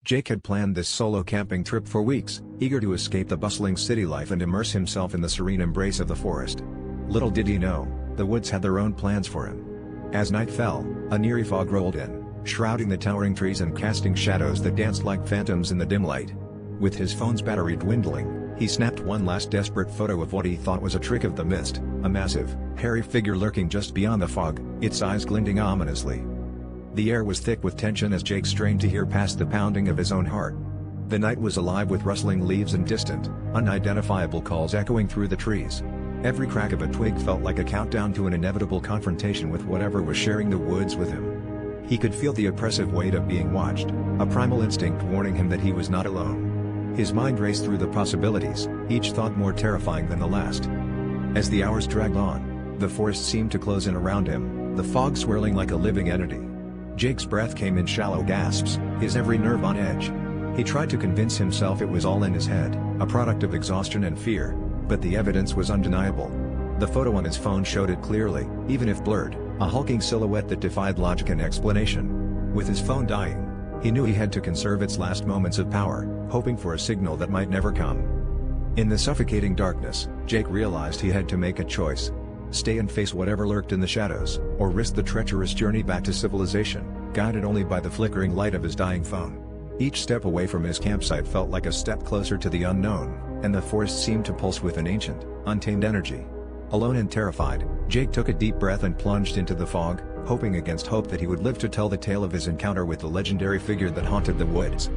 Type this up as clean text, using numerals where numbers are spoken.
Jake had planned this solo camping trip for weeks, eager to escape the bustling city life and immerse himself in the serene embrace of the forest. Little did he know, the woods had their own plans for him. As night fell, an eerie fog rolled in, shrouding the towering trees and casting shadows that danced like phantoms in the dim light. With his phone's battery dwindling, he snapped one last desperate photo of what he thought was a trick of the mist, a massive, hairy figure lurking just beyond the fog, its eyes glinting ominously. The air was thick with tension as Jake strained to hear past the pounding of his own heart. The night was alive with rustling leaves and distant, unidentifiable calls echoing through the trees. Every crack of a twig felt like a countdown to an inevitable confrontation with whatever was sharing the woods with him. He could feel the oppressive weight of being watched, a primal instinct warning him that he was not alone. His mind raced through the possibilities, each thought more terrifying than the last. As the hours dragged on, the forest seemed to close in around him, the fog swirling like a living entity. Jake's breath came in shallow gasps, his every nerve on edge. He tried to convince himself it was all in his head, a product of exhaustion and fear, but the evidence was undeniable. The photo on his phone showed it clearly, even if blurred, a hulking silhouette that defied logic and explanation. With his phone dying, he knew he had to conserve its last moments of power, hoping for a signal that might never come. In the suffocating darkness, Jake realized he had to make a choice. Stay and face whatever lurked in the shadows, or risk the treacherous journey back to civilization, guided only by the flickering light of his dying phone. Each step away from his campsite felt like a step closer to the unknown, and the forest seemed to pulse with an ancient, untamed energy. Alone and terrified, Jake took a deep breath and plunged into the fog, hoping against hope that he would live to tell the tale of his encounter with the legendary figure that haunted the woods.